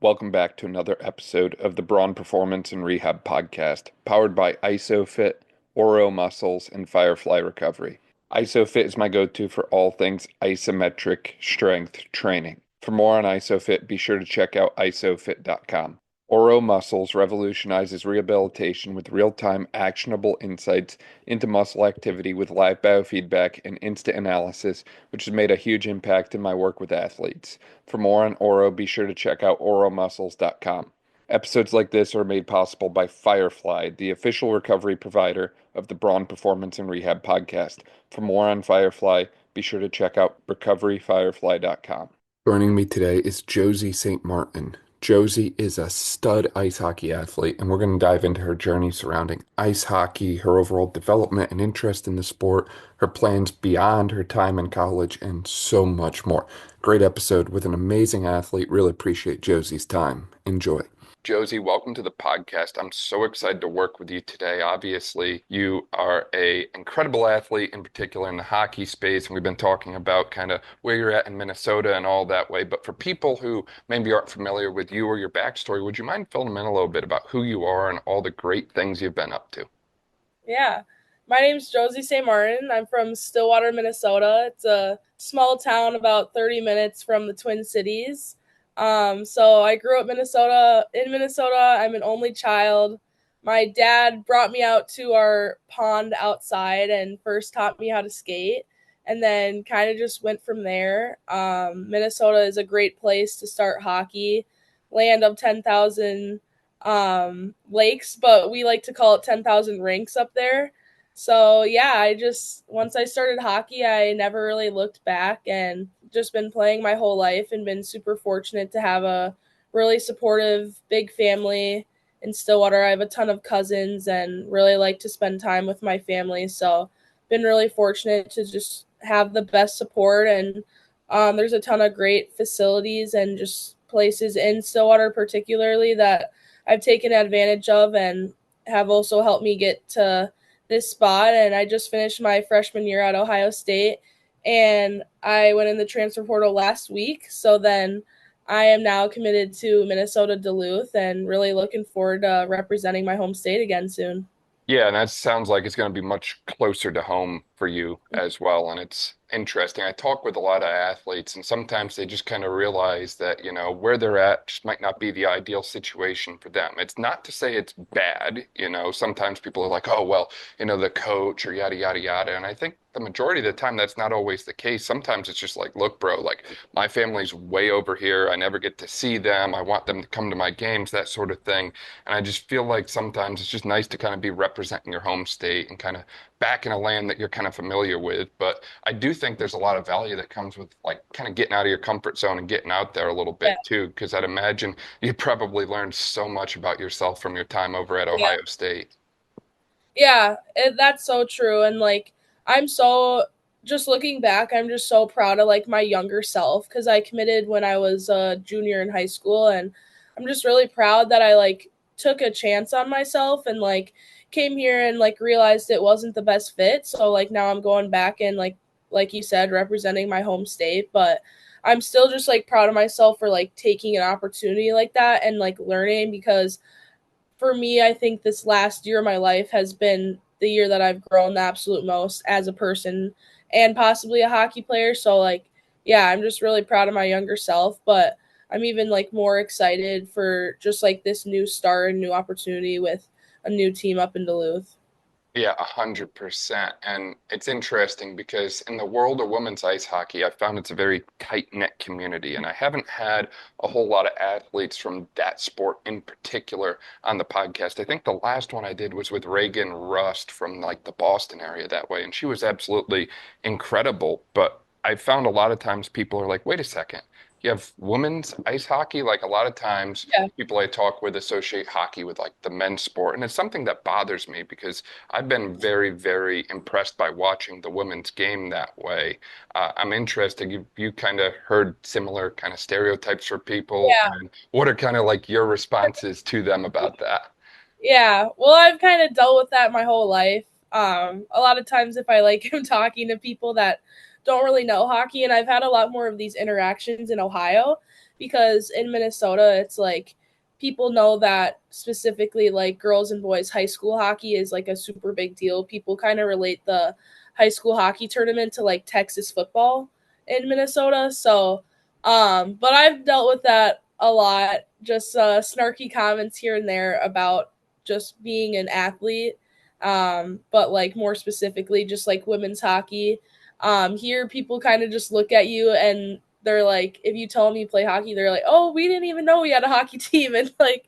Welcome back to another episode of the Braun Performance and Rehab Podcast, powered by ISOFIT, Oro Muscles, and Firefly Recovery. ISOFIT is my go-to for all things isometric strength training. For more on ISOFIT, be sure to check out isofit.com. Oro Muscles revolutionizes rehabilitation with real-time actionable insights into muscle activity with live biofeedback and instant analysis, which has made a huge impact in my work with athletes. For more on Oro, be sure to check out oromuscles.com. Episodes like this are made possible by Firefly, the official recovery provider of the Braun Performance and Rehab Podcast. For more on Firefly, be sure to check out recoveryfirefly.com. Joining me today is Josie St. Josie is a stud ice hockey athlete, and we're going to dive into her journey surrounding ice hockey, her overall development and interest in the sport, her plans beyond her time in college, and so much more. Great episode with an amazing athlete. Really appreciate Josie's time. Enjoy. Josie, welcome to the podcast. I'm so excited to work with you today. Obviously, you are an incredible athlete, in particular in the hockey space, and we've been talking about kind of where you're at in Minnesota and all that way. But for people who maybe aren't familiar with you or your backstory, would you mind filling them in a little bit about who you are and all the great things you've been up to? Yeah. My name's Josie St. I'm from Stillwater, Minnesota. It's a small town about 30 minutes from the Twin Cities. So I grew up in Minnesota. I'm an only child. My dad brought me out to our pond outside and first taught me how to skate, and then kind of just went from there. Minnesota is a great place to start hockey. Land of 10,000 lakes, but we like to call it 10,000 rinks up there. So yeah, once I started hockey, I never really looked back and just been playing my whole life and been super fortunate to have a really supportive, big family in Stillwater. I have a ton of cousins and really like to spend time with my family. So been really fortunate to just have the best support, and there's a ton of great facilities and just places in Stillwater particularly that I've taken advantage of and have also helped me get to this spot. And I just finished my freshman year at Ohio State, and I went in the transfer portal last week. So then I am now committed to Minnesota Duluth and really looking forward to representing my home state again soon. Yeah, and that sounds like it's going to be much closer to home for you as well. And it's interesting. I talk with a lot of athletes, and sometimes they just kind of realize that, where they're at just might not be the ideal situation for them. It's not to say it's bad. Sometimes people are like, oh, well, the coach or yada, yada, yada. And I think the majority of the time, that's not always the case. Sometimes it's just like, look, bro, like my family's way over here. I never get to see them. I want them to come to my games, that sort of thing. And I just feel like sometimes it's just nice to kind of be representing your home state and kind of back in a land that you're kind of familiar with. But I do think there's a lot of value that comes with like kind of getting out of your comfort zone and getting out there a little bit Yeah. too, because I'd imagine you probably learned so much about yourself from your time over at Yeah. Ohio State. Yeah, that's so true. And like, just looking back, I'm just so proud of like my younger self because I committed when I was a junior in high school, and I'm just really proud that I like took a chance on myself and like came here and like realized it wasn't the best fit. So like now I'm going back and like you said, representing my home state, but I'm still just like proud of myself for like taking an opportunity like that and like learning, because for me, I think this last year of my life has been the year that I've grown the absolute most as a person and possibly a hockey player. So like, yeah, I'm just really proud of my younger self, but I'm even like more excited for just like this new start and new opportunity with a new team up in Duluth. Yeah, 100%. And it's interesting because in the world of women's ice hockey, I found it's a very tight-knit community. And I haven't had a whole lot of athletes from that sport in particular on the podcast. I think the last one I did was with Reagan Rust from like the Boston area that way. And she was absolutely incredible. But I found a lot of times people are like, wait a second. You have women's ice hockey. Like a lot of times Yeah. people I talk with associate hockey with like the men's sport. And it's something that bothers me because I've been very, very impressed by watching the women's game that way. I'm interested. You kind of heard similar kind of stereotypes for people, Yeah. and what are kind of like your responses to them about that? Yeah. Well, I've kind of dealt with that my whole life. A lot of times if I like am talking to people that don't really know hockey, and I've had a lot more of these interactions in Ohio because in Minnesota, it's like people know that specifically like girls and boys high school hockey is like a super big deal. People kind of relate the high school hockey tournament to like Texas football in Minnesota. So, but I've dealt with that a lot, just snarky comments here and there about just being an athlete. But like more specifically, just like women's hockey. Here, people kind of just look at you and they're like, if you tell them you play hockey, they're like, oh, we didn't even know we had a hockey team. And like,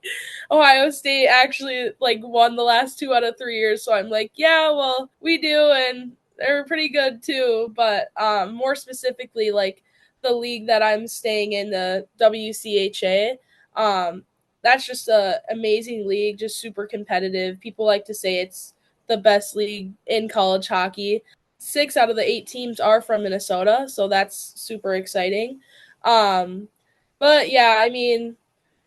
Ohio State actually like won the last 2 out of 3 years. So I'm like, yeah, well, we do. And they're pretty good too. But more specifically, like the league that I'm staying in, the WCHA, that's just a amazing league, just super competitive. People like to say it's the best league in college hockey. 6 out of the 8 teams are from Minnesota, so that's super exciting. Um, but yeah, I mean,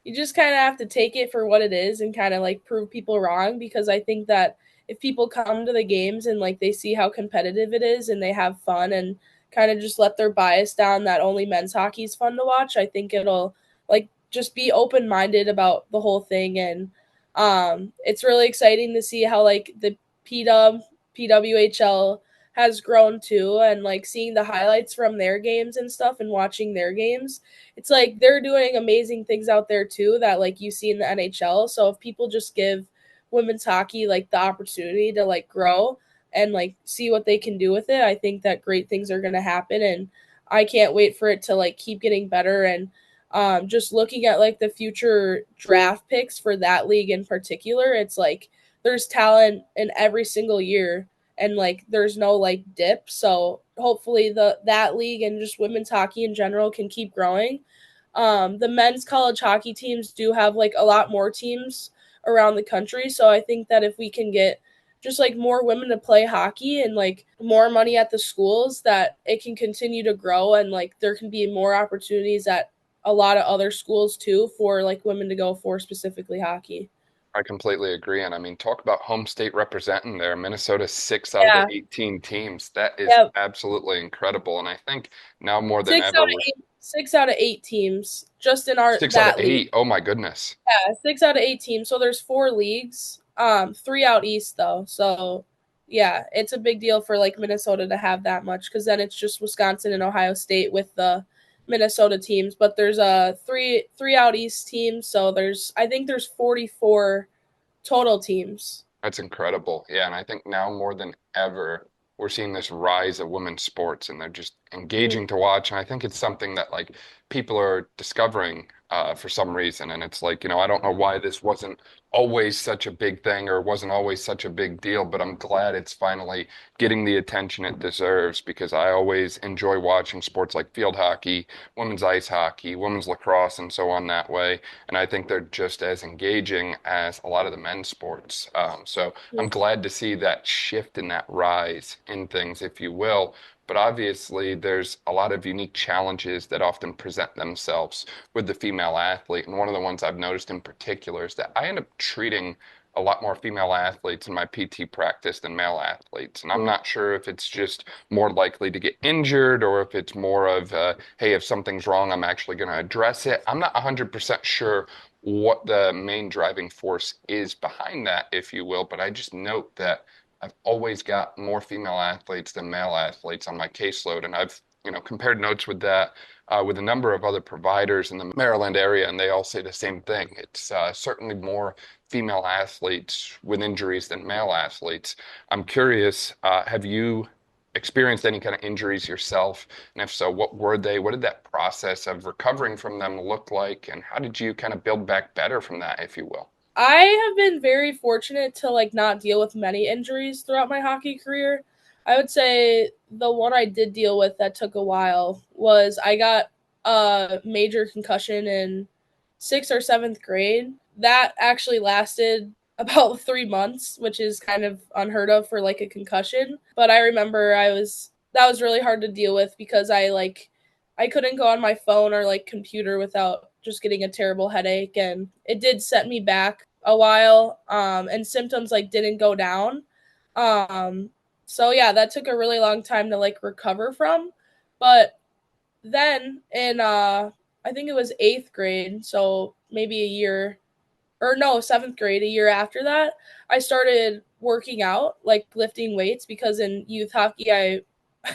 you just kind of have to take it for what it is and kind of like prove people wrong, because I think that if people come to the games and like they see how competitive it is and they have fun and kind of just let their bias down that only men's hockey is fun to watch, I think it'll like just be open minded about the whole thing. And it's really exciting to see how like the PWHL has grown too, and like seeing the highlights from their games and stuff and watching their games, it's like they're doing amazing things out there too that like you see in the NHL. So if people just give women's hockey like the opportunity to like grow and like see what they can do with it, I think that great things are going to happen. And I can't wait for it to like keep getting better. And just looking at like the future draft picks for that league in particular, it's like there's talent in every single year and like there's no like dip. So hopefully that league and just women's hockey in general can keep growing. The men's college hockey teams do have like a lot more teams around the country, so I think that if we can get just like more women to play hockey and like more money at the schools, that it can continue to grow and like there can be more opportunities at a lot of other schools too for like women to go for specifically hockey. I completely agree. And I mean, talk about home state representing there. Minnesota, 6 out of the Yeah. 18 teams. That is Yep. absolutely incredible. And I think now more than Six out ever, of eight. 6 out of 8 teams just in our 6 out of 8. that league. Oh my goodness. Yeah, 6 out of 8 teams. So there's 4 leagues. 3 out east though. So yeah, it's a big deal for like Minnesota to have that much, because then it's just Wisconsin and Ohio State with the Minnesota teams. But there's a three out east teams. So I think there's 44 total teams. That's incredible. Yeah, and I think now more than ever, we're seeing this rise of women's sports and they're just Mhm. engaging to watch. And I think it's something that like people are discovering for some reason. And it's like, I don't know why this wasn't always such a big thing or wasn't always such a big deal, but I'm glad it's finally getting the attention it deserves because I always enjoy watching sports like field hockey, women's ice hockey, women's lacrosse, and so on that way. And I think they're just as engaging as a lot of the men's sports. So I'm glad to see that shift and that rise in things, if you will. But obviously, there's a lot of unique challenges that often present themselves with the female athlete. And one of the ones I've noticed in particular is that I end up treating a lot more female athletes in my PT practice than male athletes. And I'm not sure if it's just more likely to get injured or if it's more of, hey, if something's wrong, I'm actually going to address it. I'm not 100% sure what the main driving force is behind that, if you will, but I just note that I've always got more female athletes than male athletes on my caseload, and I've compared notes with that with a number of other providers in the Maryland area, and they all say the same thing. It's certainly more female athletes with injuries than male athletes. I'm curious, have you experienced any kind of injuries yourself? And if so, what were they? What did that process of recovering from them look like? And how did you kind of build back better from that, if you will? I have been very fortunate to like not deal with many injuries throughout my hockey career. I would say the one I did deal with that took a while was I got a major concussion in 6th or 7th grade. That actually lasted about 3 months, which is kind of unheard of for like a concussion. But I remember that was really hard to deal with because I couldn't go on my phone or like computer without just getting a terrible headache, and it did set me back a while. And symptoms like didn't go down. Um so yeah, that took a really long time to like recover from. But then in I think it was 8th grade, so maybe a year, or no, 7th grade, a year after that, I started working out, like lifting weights, because in youth hockey, I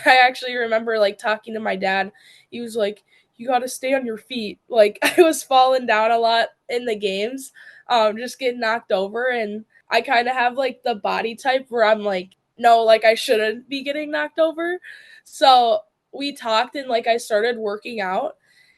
actually remember like talking to my dad. He was like, "You got to stay on your feet." Like I was falling down a lot in the games, just getting knocked over, and I kind of have like the body type where I'm like, no, like I shouldn't be getting knocked over. So we talked, and like I started working out,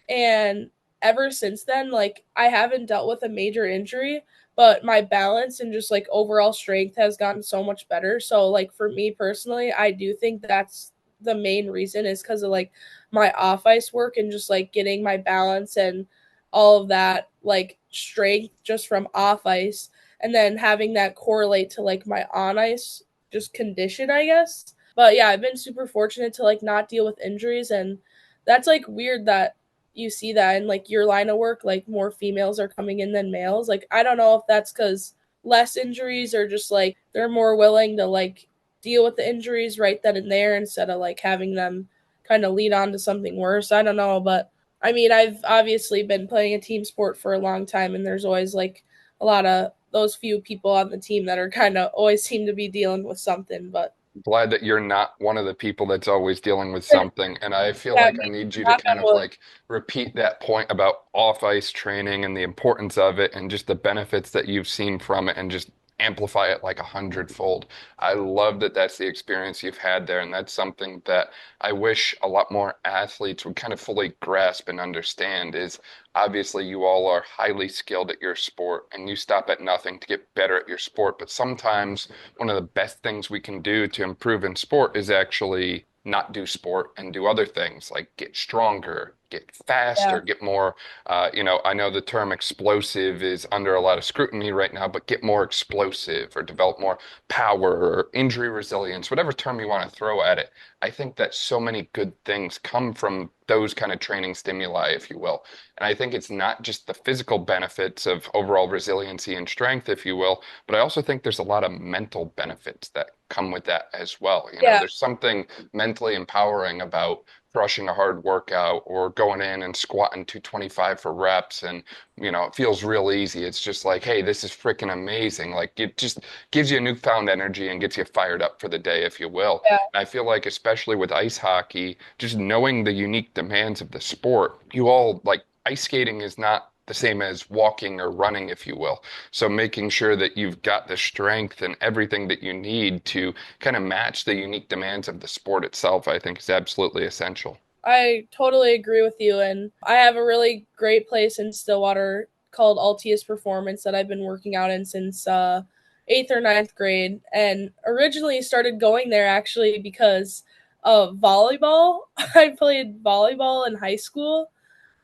and ever since then, like I haven't dealt with a major injury, but my balance and just like overall strength has gotten so much better. So like for me personally, I do think that's the main reason, is because of like my off ice work and just like getting my balance and all of that like strength just from off ice, and then having that correlate to like my on ice just condition, I guess. But yeah, I've been super fortunate to like not deal with injuries, and that's like weird that you see that in like your line of work, like more females are coming in than males. Like I don't know if that's because less injuries, or just like they're more willing to like deal with the injuries right then and there instead of like having them kind of lead on to something worse. I don't know, but I mean, I've obviously been playing a team sport for a long time, and there's always like a lot of those few people on the team that are kind of always seem to be dealing with something. But Glad that you're not one of the people that's always dealing with something. And I feel yeah, like I need you to knock on kind of wood. like repeat that point about off ice training and the importance of it and just the benefits that you've seen from it and just amplify it like 100-fold. I love that that's the experience you've had there. And that's something that I wish a lot more athletes would kind of fully grasp and understand is obviously you all are highly skilled at your sport and you stop at nothing to get better at your sport. But sometimes one of the best things we can do to improve in sport is actually not do sport and do other things like get stronger, get faster, Yeah, get more. I know the term explosive is under a lot of scrutiny right now, but get more explosive or develop more power or injury resilience, whatever term you want to throw at it. I think that so many good things come from those kind of training stimuli, if you will. And I think it's not just the physical benefits of overall resiliency and strength, if you will, but I also think there's a lot of mental benefits that come with that as well. yeah, There's something mentally empowering about crushing a hard workout or going in and squatting 225 for reps and it feels real easy. It's just like, hey, this is freaking amazing. Like it just gives you a newfound energy and gets you fired up for the day, if you will. yeah, And I feel like especially with ice hockey, just knowing the unique demands of the sport, you all like ice skating is not the same as walking or running, if you will. So making sure that you've got the strength and everything that you need to kind of match the unique demands of the sport itself, I think is absolutely essential. I totally agree with you. And I have a really great place in Stillwater called Altius Performance that I've been working out in since 8th or 9th grade. And originally started going there actually because of volleyball. I played volleyball in high school.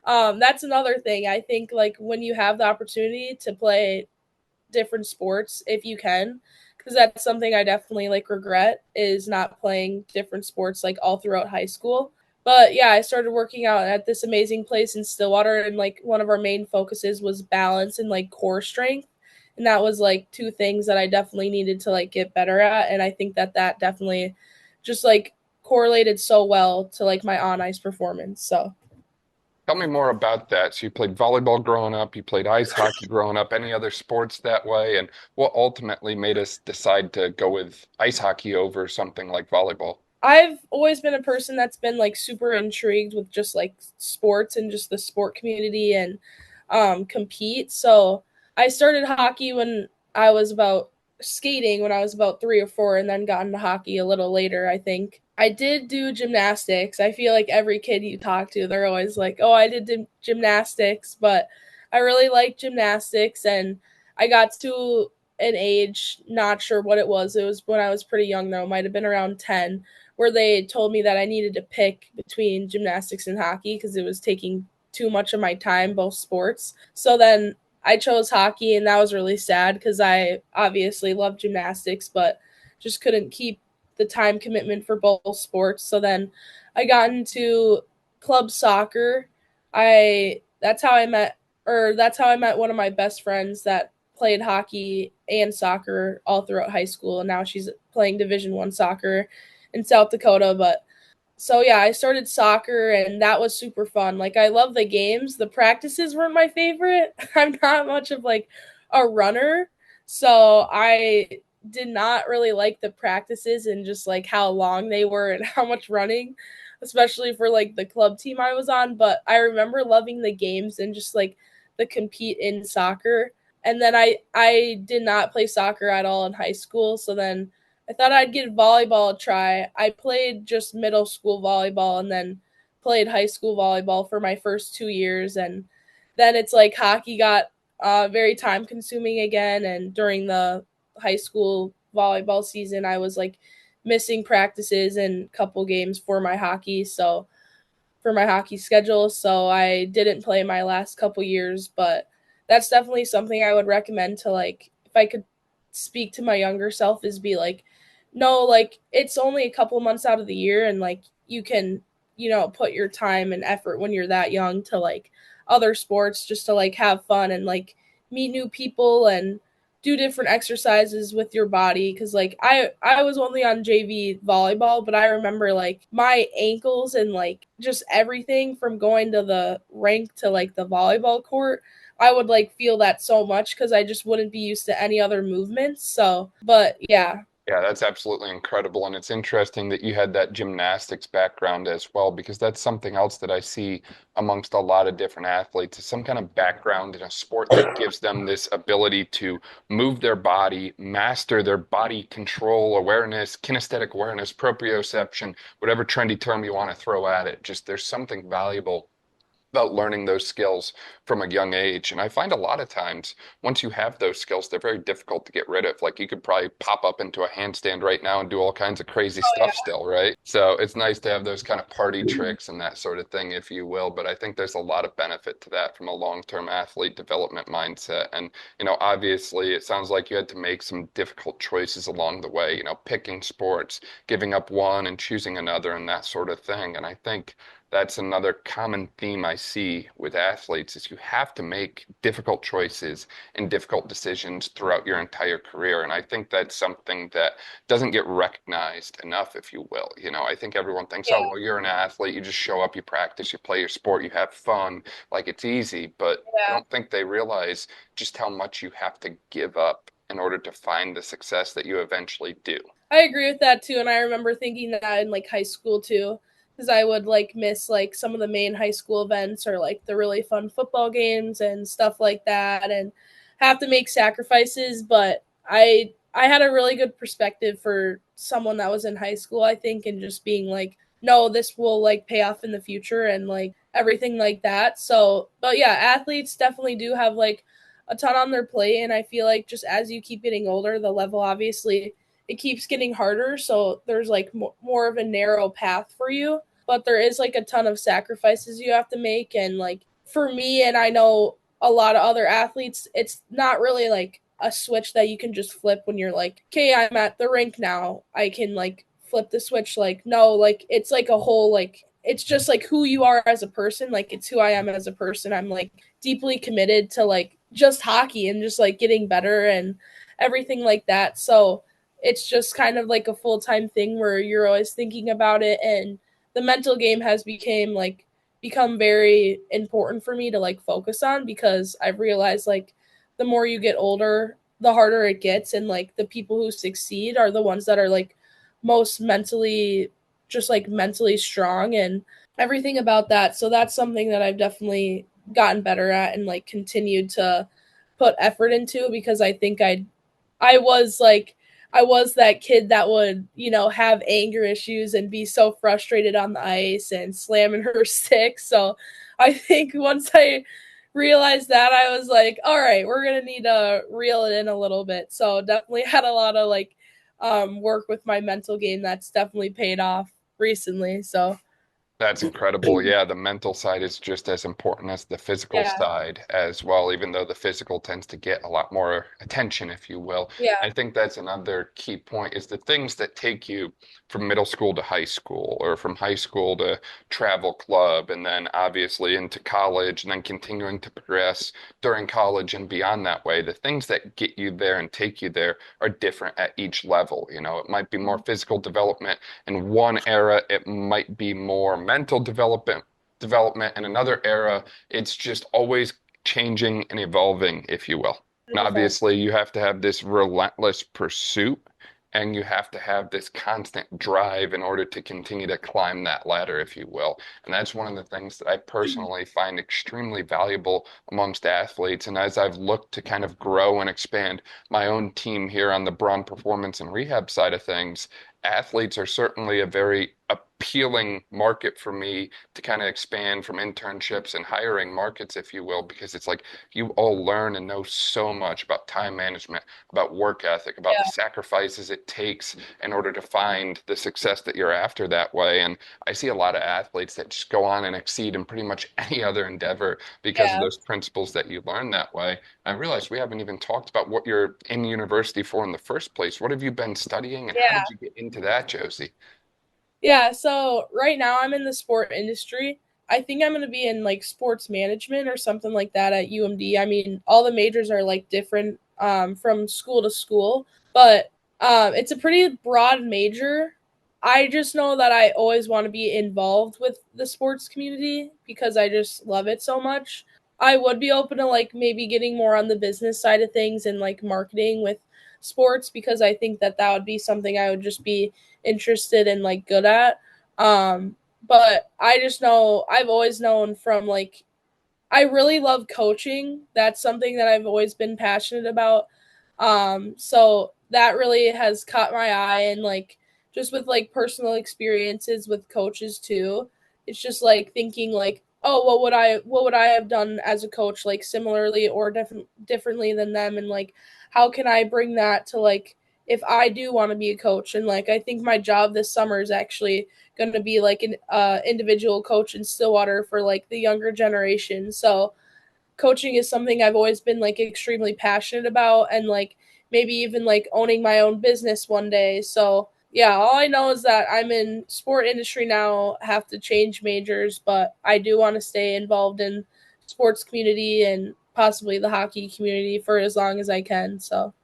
That's another thing. I think like when you have the opportunity to play different sports, if you can, because that's something I definitely like regret, is not playing different sports like all throughout high school. But yeah, I started working out at this amazing place in Stillwater, and like one of our main focuses was balance and like core strength. And that was like two things that I definitely needed to like get better at. And I think that that definitely just like correlated so well to like my on ice performance. So Tell me more about that. So you played volleyball growing up, you played ice hockey growing up, any other sports that way, and what ultimately made us decide to go with ice hockey over something like volleyball? I've always been a person that's been like super intrigued with just like sports and just the sport community and compete. So I started hockey when I was about skating when I was about 3 or 4, and then got into hockey a little later, I think. I did do gymnastics. I feel like every kid you talk to, they're always like, oh, I did gymnastics, but I really liked gymnastics, and I got to an age, not sure what it was. It was when I was pretty young though, might have been around 10, where they told me that I needed to pick between gymnastics and hockey because it was taking too much of my time, both sports. So then I chose hockey, and that was really sad because I obviously love gymnastics, but just couldn't keep the time commitment for both sports. So then I got into club soccer. I that's how I met one of my best friends that played hockey and soccer all throughout high school, and now she's playing Division I soccer in South Dakota. But So yeah, I started soccer and that was super fun. Like I love the games. The practices weren't my favorite. I'm not much of like a runner. So I did not really like the practices and just like how long they were and how much running, especially for like the club team I was on, but I remember loving the games and just like the compete in soccer. And then I did not play soccer at all in high school, so then I thought I'd give volleyball a try. I played just middle school volleyball and then played high school volleyball for my first 2 years. And then it's like hockey got very time consuming again. And during the high school volleyball season, I was like missing practices and a couple games for my hockey. So for my hockey schedule, so I didn't play my last couple years, but that's definitely something I would recommend to like if I could speak to my younger self is be like no, like it's only a couple months out of the year and like you can, put your time and effort when you're that young to like other sports just to like have fun and like meet new people and do different exercises with your body because like I was only on JV volleyball, but I remember like my ankles and like just everything from going to the rink to like the volleyball court, I would like feel that so much because I just wouldn't be used to any other movements. So but yeah. Yeah, that's absolutely incredible. And it's interesting that you had that gymnastics background as well, because that's something else that I see amongst a lot of different athletes is some kind of background in a sport that gives them this ability to move their body, master their body control, awareness, kinesthetic awareness, proprioception, whatever trendy term you want to throw at it. Just there's something valuable about learning those skills from a young age. And I find a lot of times once you have those skills, they're very difficult to get rid of. Like you could probably pop up into a handstand right now and do all kinds of crazy Oh stuff still, right? So it's nice to have those kind of party tricks and that sort of thing, if you will. But I think there's a lot of benefit to that from a long-term athlete development mindset. And, obviously it sounds like you had to make some difficult choices along the way, picking sports, giving up one and choosing another and that sort of thing. And I think that's another common theme I see with athletes is you have to make difficult choices and difficult decisions throughout your entire career. And I think that's something that doesn't get recognized enough, if you will. I think everyone thinks, oh, yeah. well, you're an athlete, you just show up, you practice, you play your sport, you have fun, like it's easy. But I Yeah. don't think they realize just how much you have to give up in order to find the success that you eventually do. I agree with that too, and I remember thinking that in like high school too, because I would like miss like some of the main high school events or like the really fun football games and stuff like that, and have to make sacrifices. But I had a really good perspective for someone that was in high school, I think, and just being like, no, this will like pay off in the future and like everything like that. So, but yeah, athletes definitely do have like a ton on their plate, and I feel like just as you keep getting older, the level obviously it keeps getting harder. So there's like more of a narrow path for you, but there is like a ton of sacrifices you have to make. And like for me, and I know a lot of other athletes, it's not really like a switch that you can just flip when you're like, okay, I'm at the rink now. I can like flip the switch. Like, no, like it's like a whole, like, it's just like who you are as a person. Like, it's who I am as a person. I'm like deeply committed to like just hockey and just like getting better and everything like that. So it's just kind of like a full-time thing where you're always thinking about it, and the mental game has become very important for me to like focus on because I've realized like the more you get older, the harder it gets, and like the people who succeed are the ones that are like most mentally just like mentally strong and everything about that. So that's something that I've definitely gotten better at and like continued to put effort into because I think I was like I was that kid that would, have anger issues and be so frustrated on the ice and slamming her stick. So I think once I realized that, I was like, all right, we're going to need to reel it in a little bit. So definitely had a lot of work with my mental game that's definitely paid off recently. So That's incredible. Yeah, the mental side is just as important as the physical Yeah, side as well, even though the physical tends to get a lot more attention, if you will. yeah, I think that's another key point is the things that take you from middle school to high school or from high school to travel club and then obviously into college and then continuing to progress during college and beyond that way. The things that get you there and take you there are different at each level. It might be more physical development in one era, it might be more mental development. In another era, it's just always changing and evolving, if you will. And 100%. obviously, you have to have this relentless pursuit and you have to have this constant drive in order to continue to climb that ladder, if you will. And that's one of the things that I personally find extremely valuable amongst athletes. And as I've looked to kind of grow and expand my own team here on the Braun Performance and Rehab side of things, athletes are certainly a very appealing market for me to kind of expand from internships and hiring markets, if you will, because it's like you all learn and know so much about time management, about work ethic, about the Yeah, sacrifices it takes in order to find the success that you're after that way. And I see a lot of athletes that just go on and exceed in pretty much any other endeavor because of yeah, those principles that you learn that way. I realize we haven't even talked about what you're in university for in the first place. What have you been studying and how did yeah. you get into that, Josie? Yeah, so right now I'm in the sport industry. I think I'm going to be in like sports management or something like that at UMD. I mean, all the majors are like different from school to school, but it's a pretty broad major. I just know that I always want to be involved with the sports community because I just love it so much. I would be open to like maybe getting more on the business side of things and like marketing with sports because I think that that would be something I would just be interested and like good at. But I just know I've always known from like I really love coaching. That's something that I've always been passionate about. So that really has caught my eye and like just with like personal experiences with coaches too. It's just like thinking like, oh, what would I have done as a coach like similarly or differently than them and like how can I bring that to like if I do want to be a coach and like I think my job this summer is actually going to be like an individual coach in Stillwater for like the younger generation. So coaching is something I've always been like extremely passionate about and like maybe even like owning my own business one day. So yeah, all I know is that I'm in sport industry now, have to change majors, but I do want to stay involved in sports community and possibly the hockey community for as long as I can. So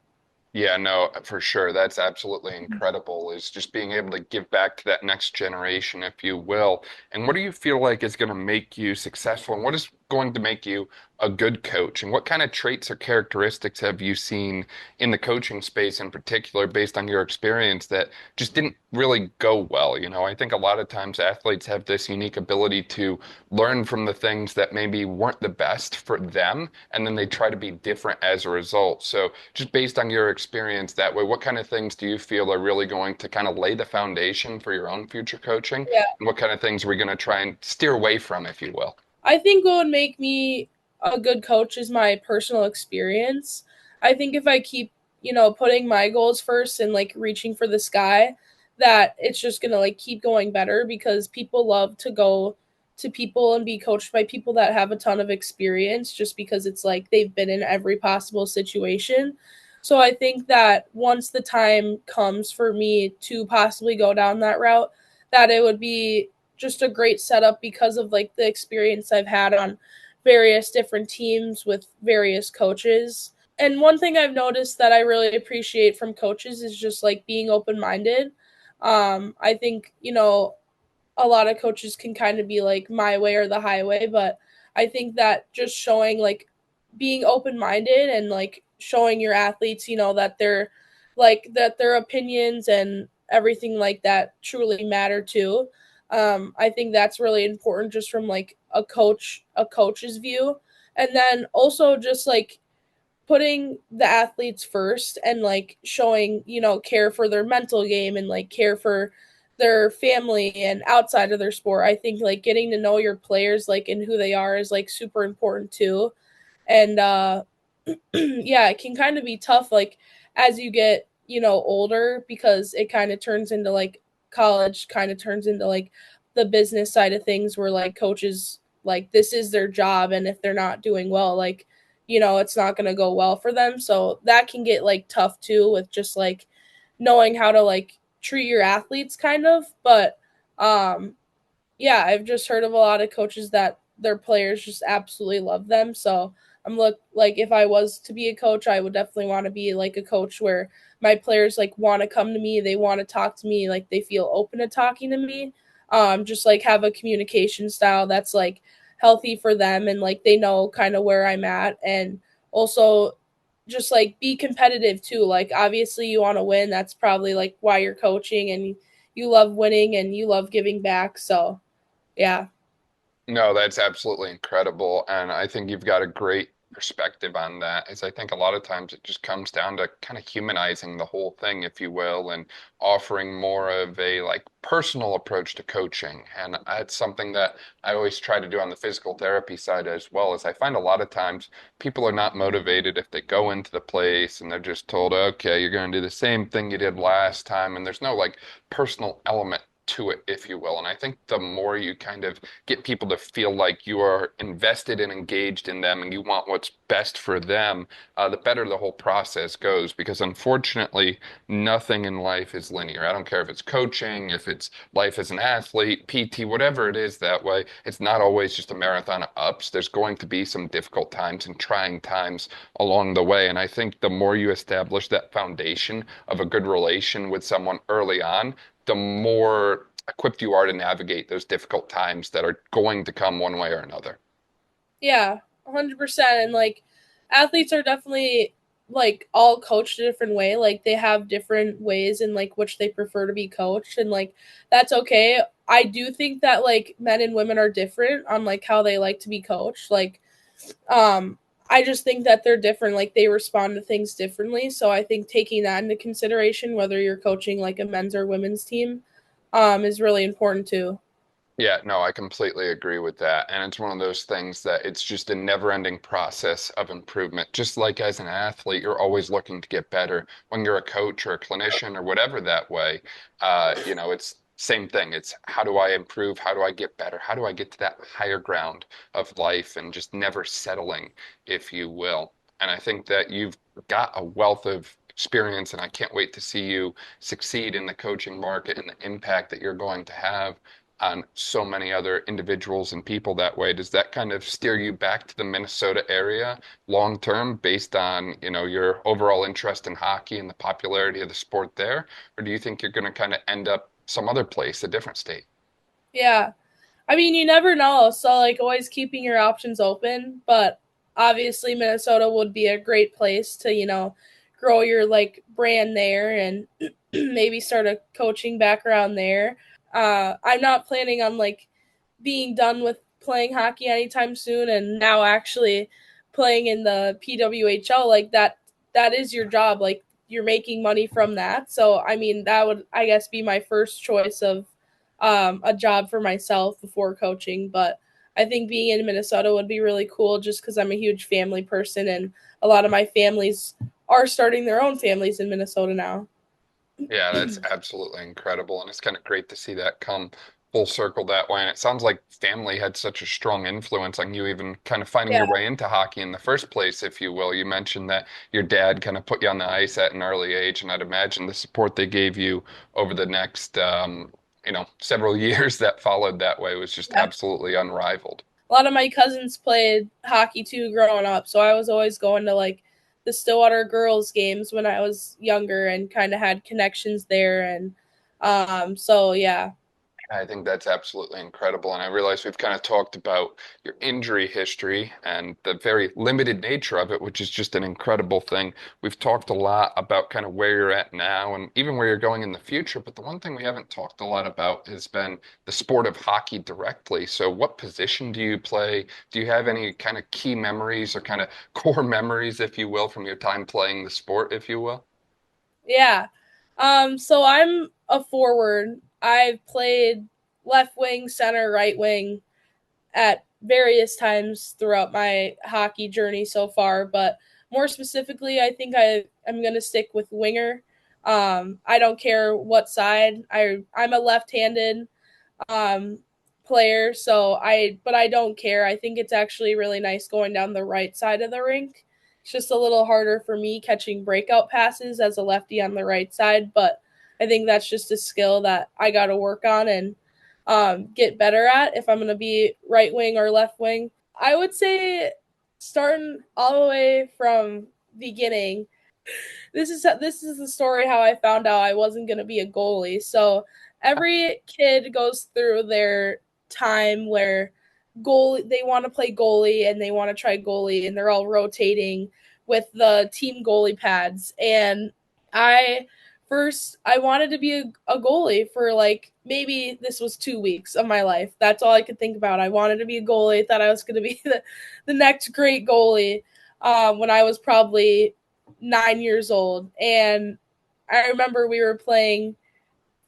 Yeah, no, for sure. That's absolutely incredible, is just being able to give back to that next generation, if you will. And what do you feel like is going to make you successful? And what is going to make you a good coach? And what kind of traits or characteristics have you seen in the coaching space in particular, based on your experience, that just didn't really go well? I think a lot of times athletes have this unique ability to learn from the things that maybe weren't the best for them, and then they try to be different as a result. So, just based on your experience that way, what kind of things do you feel are really going to kind of lay the foundation for your own future coaching? yeah, And what kind of things are we going to try and steer away from, if you will? I think what would make me a good coach is my personal experience. I think if I keep, putting my goals first and like reaching for the sky, that it's just going to like keep going better because people love to go to people and be coached by people that have a ton of experience just because it's like they've been in every possible situation. So I think that once the time comes for me to possibly go down that route, that it would be just a great setup because of like the experience I've had on various different teams with various coaches. And one thing I've noticed that I really appreciate from coaches is just like being open minded. I think, a lot of coaches can kind of be like my way or the highway, but I think that just showing like being open minded and like showing your athletes, that they're like that their opinions and everything like that truly matter too. I think that's really important just from like a coach's view. And then also just like putting the athletes first and like showing, care for their mental game and like care for their family and outside of their sport. I think like getting to know your players like and who they are is like super important too. And yeah, it can kind of be tough like as you get, older because it kind of turns into like college kind of turns into like the business side of things where like coaches like this is their job, and if they're not doing well, like it's not going to go well for them. So that can get like tough too with just like knowing how to like treat your athletes kind of. But yeah, I've just heard of a lot of coaches that their players just absolutely love them. So I'm like if I was to be a coach, I would definitely want to be like a coach where my players like want to come to me, they want to talk to me, like they feel open to talking to me. Just like have a communication style that's like healthy for them, and like they know kind of where I'm at, and also just like be competitive too. Like obviously you want to win. That's probably like why you're coaching, and you love winning and you love giving back. So yeah. No, that's absolutely incredible. And I think you've got a great perspective on that. Is I think a lot of times it just comes down to kind of humanizing the whole thing, if you will, and offering more of a like personal approach to coaching. And that's something that I always try to do on the physical therapy side as well, is I find a lot of times people are not motivated if they go into the place and they're just told, okay, you're going to do the same thing you did last time. And there's no like personal element to it, if you will. And I think the more you kind of get people to feel like you are invested and engaged in them and you want what's best for them, the better the whole process goes. Because unfortunately, nothing in life is linear. I don't care if it's coaching, if it's life as an athlete, PT, whatever it is that way. It's not always just a marathon of ups. There's going to be some difficult times and trying times along the way. And I think the more you establish that foundation of a good relation with someone early on, the more equipped you are to navigate those difficult times that are going to come one way or another. Yeah, 100%. And like athletes are definitely like all coached a different way. Like they have different ways in like which they prefer to be coached, and like that's okay. I do think that like men and women are different on like how they like to be coached. Like um I just think that they're different. Like they respond to things differently. So I think taking that into consideration, whether you're coaching like a men's or women's team, is really important too. Yeah, no, I completely agree with that. And it's one of those things that it's just a never-ending process of improvement. Just like as an athlete, you're always looking to get better. When you're a coach or a clinician or whatever that way, it's same thing. It's how do I improve? How do I get better? How do I get to that higher ground of life and just never settling, if you will. And I think that you've got a wealth of experience, and I can't wait to see you succeed in the coaching market and the impact that you're going to have on so many other individuals and people that way. Does that kind of steer you back to the Minnesota area long term based on, your overall interest in hockey and the popularity of the sport there? Or do you think you're going to kind of end up some other place, a different state? Yeah. I mean, you never know. So, like, always keeping your options open. But obviously, Minnesota would be a great place to, grow your, like, brand there and maybe start a coaching background there. I'm not planning on, like, being done with playing hockey anytime soon and now actually playing in the PWHL. Like, that is your job. Like, you're making money from that. So, I mean, that would, I guess, be my first choice of a job for myself before coaching. But I think being in Minnesota would be really cool just because I'm a huge family person, and a lot of my families are starting their own families in Minnesota now. Yeah, that's absolutely incredible. And it's kind of great to see that come full circle that way. And it sounds like family had such a strong influence on you even kind of finding Yeah, your way into hockey in the first place, if you will. You mentioned that your dad kind of put you on the ice at an early age, and I'd imagine the support they gave you over the next, several years that followed that way was just yeah. absolutely unrivaled. A lot of my cousins played hockey too growing up, so I was always going to like the Stillwater girls games when I was younger and kind of had connections there. And so yeah. I think that's absolutely incredible. And I realize we've kind of talked about your injury history and the very limited nature of it, which is just an incredible thing. We've talked a lot about kind of where you're at now and even where you're going in the future. But the one thing we haven't talked a lot about has been the sport of hockey directly. So, what position do you play? Do you have any kind of key memories or kind of core memories, if you will, from your time playing the sport, if you will? Yeah. So I'm a forward. I've played left wing, center, right wing at various times throughout my hockey journey so far, but more specifically, I think I'm going to stick with winger. I don't care what side. I'm a left-handed. player, but I don't care. I think it's actually really nice going down the right side of the rink. It's just a little harder for me catching breakout passes as a lefty on the right side, but I think that's just a skill that I got to work on and get better at if I'm going to be right wing or left wing. I would say starting all the way from beginning. This is the story how I found out I wasn't going to be a goalie. So every kid goes through their time where goalie they want to play goalie and they want to try goalie and they're all rotating with the team goalie pads. And I I wanted to be a goalie for like maybe this was 2 weeks of my life. That's all I could think about. I wanted to be a goalie. Thought I was going to be the next great goalie when I was probably 9 years old. And I remember we were playing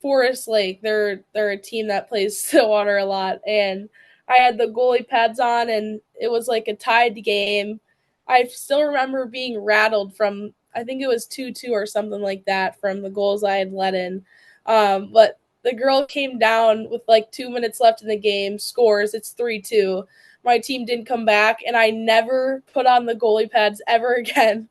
Forest Lake. They're a team that plays Stillwater a lot, and I had the goalie pads on, and it was like a tied game. I still remember being rattled from I think it was 2-2 or something like that from the goals I had let in. But the girl came down with like 2 minutes left in the game, scores, it's 3-2. My team didn't come back, and I never put on the goalie pads ever again.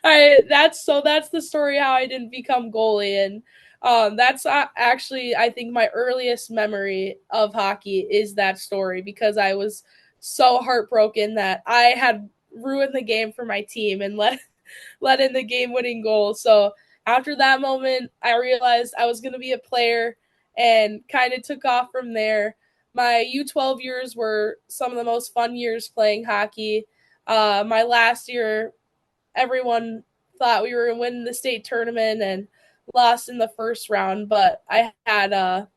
That's the story how I didn't become goalie, and that's actually I think my earliest memory of hockey is that story because I was so heartbroken that I had ruined the game for my team and let in the game winning goal. So after that moment, I realized I was going to be a player and kind of took off from there. My U12 years were some of the most fun years playing hockey. My last year everyone thought we were winning the state tournament and lost in the first round. But I had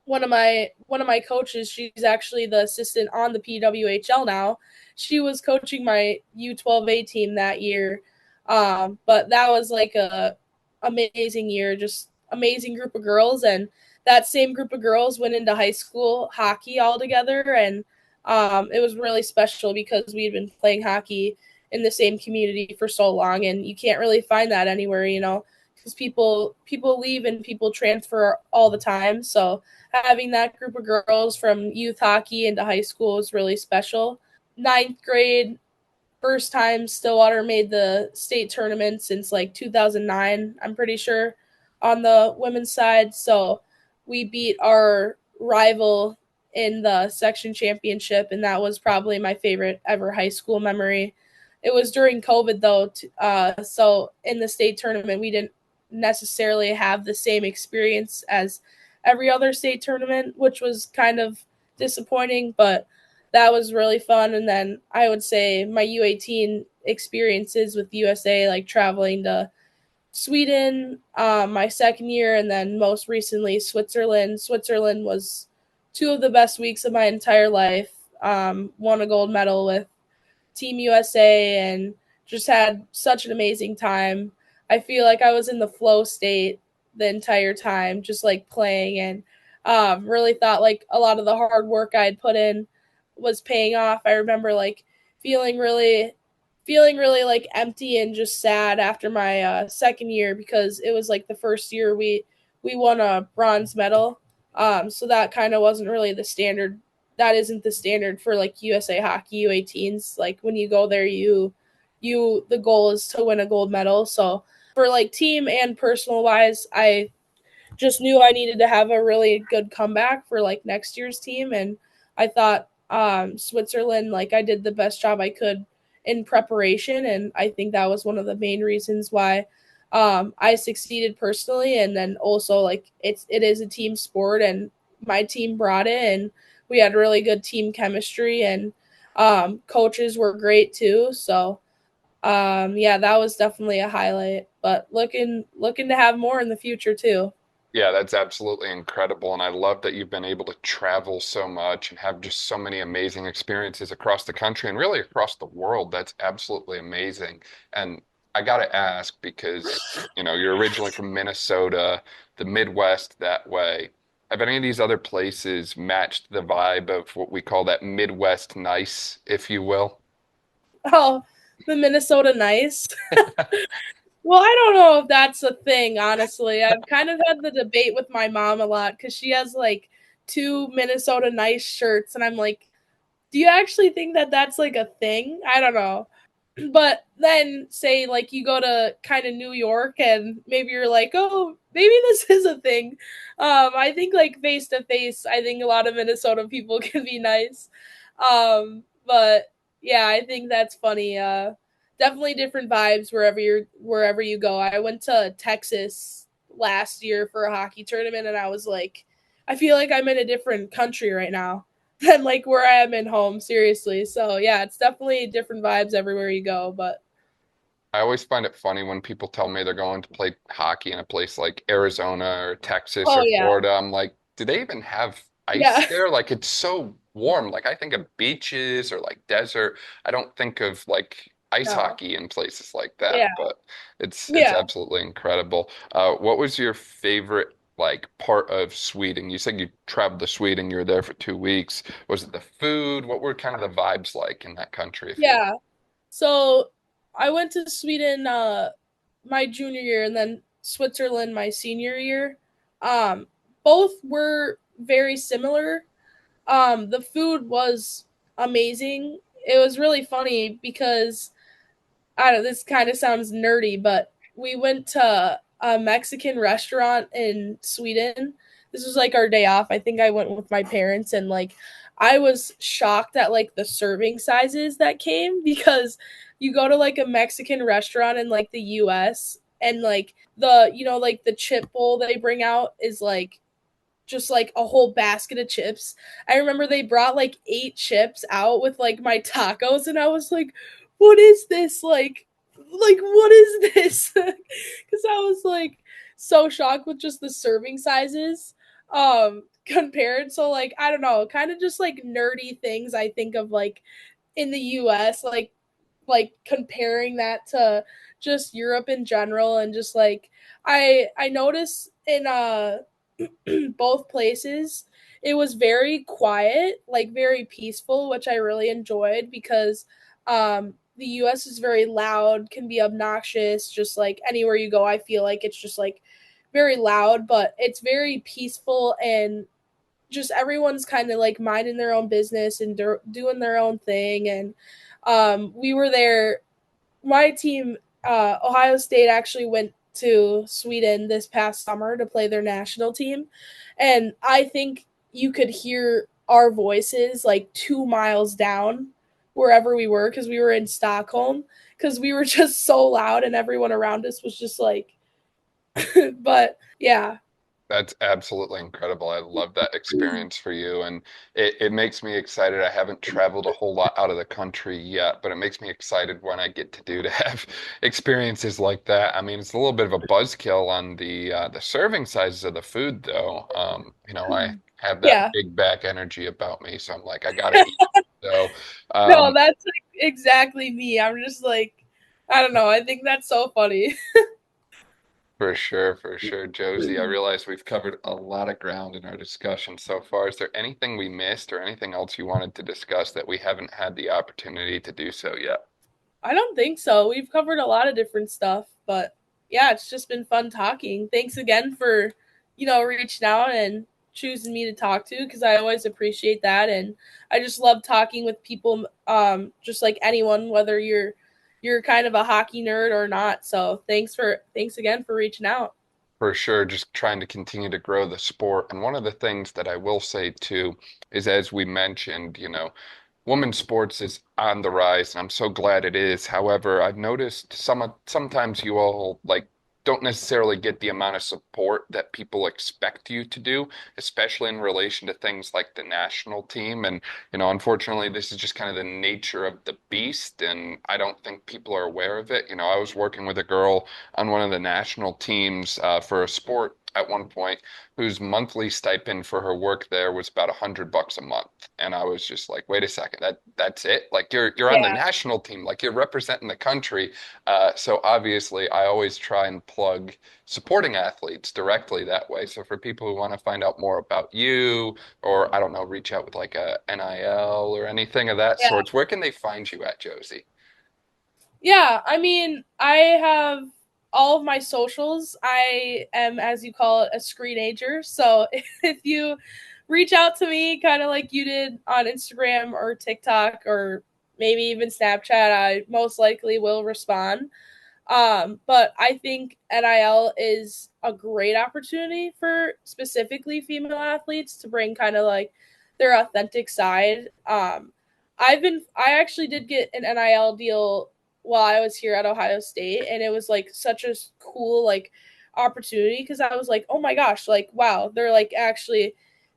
one of my coaches. She's actually the assistant on the PWHL now. She was coaching my U12A team that year. But that was like a amazing year, just amazing group of girls, and that same group of girls went into high school hockey all together, and it was really special because we'd been playing hockey in the same community for so long, and you can't really find that anywhere, because people leave and people transfer all the time. So having that group of girls from youth hockey into high school was really special. Ninth grade, first time Stillwater made the state tournament since like 2009, I'm pretty sure, on the women's side. So we beat our rival in the section championship, and that was probably my favorite ever high school memory. It was during COVID though, so in the state tournament we didn't necessarily have the same experience as every other state tournament, which was kind of disappointing, but that was really fun. And then I would say my U18 experiences with USA, like traveling to Sweden my second year, and then most recently Switzerland. Switzerland was two of the best weeks of my entire life. Won a gold medal with Team USA and just had such an amazing time. I feel like I was in the flow state the entire time, just like playing, and really thought like a lot of the hard work I had put in was paying off. I remember like feeling really like empty and just sad after my second year because it was like the first year we won a bronze medal. So that kind of wasn't really the standard. That isn't the standard for like USA Hockey U18s. Like when you go there, you the goal is to win a gold medal. So for like team and personal wise, I just knew I needed to have a really good comeback for like next year's team, and I thought Switzerland, like I did the best job I could in preparation, and I think that was one of the main reasons why I succeeded personally. And then also like it is a team sport, and my team brought it, and we had really good team chemistry, and coaches were great too. So yeah, that was definitely a highlight. But looking to have more in the future too. Yeah, that's absolutely incredible. And I love that you've been able to travel so much and have just so many amazing experiences across the country and really across the world. That's absolutely amazing. And I got to ask because, you're originally from Minnesota, the Midwest that way. Have any of these other places matched the vibe of what we call that Midwest nice, if you will? Oh, the Minnesota nice. Well, I don't know if that's a thing, honestly. I've kind of had the debate with my mom a lot because she has like 2 Minnesota Nice shirts, and I'm like, do you actually think that that's like a thing? I don't know. But then say like you go to kind of New York and maybe you're like, oh, maybe this is a thing. I think like face to face, I think a lot of Minnesota people can be nice. But yeah, I think that's funny. Definitely different vibes wherever you go. I went to Texas last year for a hockey tournament, and I was like, I feel like I'm in a different country right now than like where I am in home, seriously. So yeah, it's definitely different vibes everywhere you go. But I always find it funny when people tell me they're going to play hockey in a place like Arizona or Texas oh or yeah, Florida. I'm like, do they even have ice yeah, there? Like, it's so warm. Like, I think of beaches or like desert. I don't think of like ice no, hockey in places like that, yeah, but it's yeah, absolutely incredible. What was your favorite like part of Sweden? You said you traveled to Sweden, you were there for 2 weeks. Was it the food? What were kind of the vibes like in that country, if you will? yeah. So I went to Sweden my junior year, and then Switzerland my senior year. Um, Both were very similar. The food was amazing. It was really funny because I don't know, this kind of sounds nerdy, but we went to a Mexican restaurant in Sweden. This was like our day off. I think I went with my parents, and like I was shocked at like the serving sizes that came because you go to like a Mexican restaurant in like the US, and like like the chip bowl they bring out is like just like a whole basket of chips. I remember they brought like 8 chips out with like my tacos, and I was like, what is this? Like what is this? Cuz I was like so shocked with just the serving sizes compared. So like I don't know, kind of just like nerdy things I think of like in the US, like comparing that to just Europe in general, and just like I noticed in both places it was very quiet, like very peaceful, which I really enjoyed because the US is very loud, can be obnoxious, just like anywhere you go I feel like it's just like very loud, but it's very peaceful, and just everyone's kind of like minding their own business and doing their own thing. And we were there, my team, Ohio State, actually went to Sweden this past summer to play their national team. And I think you could hear our voices like 2 miles down wherever we were because we were in Stockholm because we were just so loud and everyone around us was just like, but yeah. That's absolutely incredible. I love that experience for you. And it makes me excited. I haven't traveled a whole lot out of the country yet, but it makes me excited when I get to have experiences like that. I mean, it's a little bit of a buzzkill on the serving sizes of the food, though. I have that Yeah. big back energy about me, so I'm like, I gotta eat. So, No, um, that's like exactly me. I'm just like, I don't know. I think that's so funny. for sure, Josie. I realize we've covered a lot of ground in our discussion so far. Is there anything we missed or anything else you wanted to discuss that we haven't had the opportunity to do so yet? I don't think so. We've covered a lot of different stuff, but yeah, it's just been fun talking. Thanks again for, reaching out and choosing me to talk to because I always appreciate that, and I just love talking with people just like anyone, whether you're kind of a hockey nerd or not. So, thanks again for reaching out. For sure, just trying to continue to grow the sport. And one of the things that I will say too is, as we mentioned, women's sports is on the rise, and I'm so glad it is. However, I've noticed sometimes you all like don't necessarily get the amount of support that people expect you to do, especially in relation to things like the national team. And unfortunately, this is just kind of the nature of the beast, and I don't think people are aware of it. I was working with a girl on one of the national teams for a sport at one point whose monthly stipend for her work there was about $100 a month. And I was just like, wait a second, that's it? Like you're on the Yeah, national team, like you're representing the country. So obviously I always try and plug supporting athletes directly that way. So for people who want to find out more about you, or I don't know, reach out with like a NIL or anything of that yeah. sorts, where can they find you at, Josie? Yeah, I mean, I have all of my socials. I am, as you call it, a screenager. So if you reach out to me kind of like you did on Instagram or TikTok or maybe even Snapchat, I most likely will respond. But I think NIL is a great opportunity for specifically female athletes to bring kind of like their authentic side. I actually did get an NIL deal while I was here at Ohio State, and it was like such a cool like opportunity because I was like, oh my gosh, like wow, they're like actually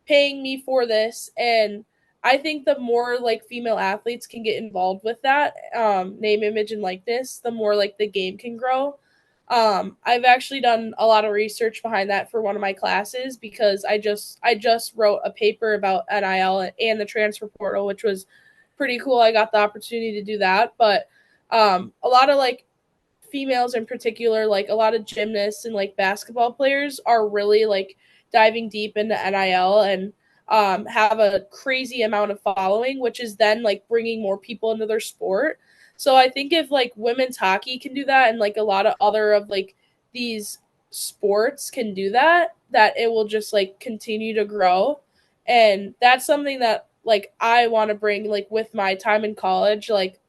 paying me for this. And I think the more like female athletes can get involved with that, name, image, and likeness, the more like the game can grow. I've actually done a lot of research behind that for one of my classes because I just wrote a paper about NIL and the transfer portal, which was pretty cool. I got the opportunity to do that, but a lot of like females in particular, like a lot of gymnasts and like basketball players are really like diving deep into NIL and have a crazy amount of following, which is then like bringing more people into their sport. So I think if like women's hockey can do that and like a lot of other of like these sports can do that, that it will just like continue to grow. And that's something that like I want to bring like with my time in college. Like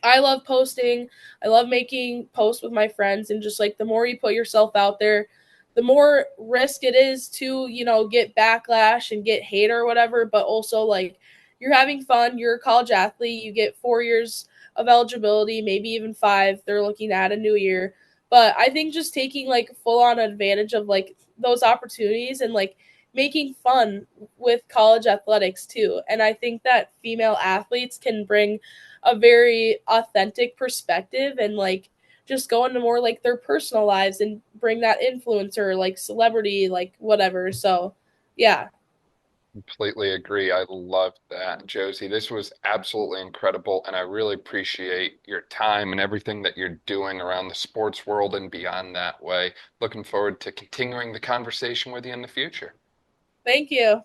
I love posting. I love making posts with my friends, and just like the more you put yourself out there, the more risk it is to, get backlash and get hate or whatever, but also like you're having fun, you're a college athlete, you get 4 years of eligibility, maybe even 5. They're looking at a new year. But I think just taking like full on advantage of like those opportunities and like making fun with college athletics too. And I think that female athletes can bring a very authentic perspective and like just go into more like their personal lives and bring that influencer like celebrity like whatever. So yeah. Completely agree. I love that, Josie. This was absolutely incredible, and I really appreciate your time and everything that you're doing around the sports world and beyond that way. Looking forward to continuing the conversation with you in the future. Thank you.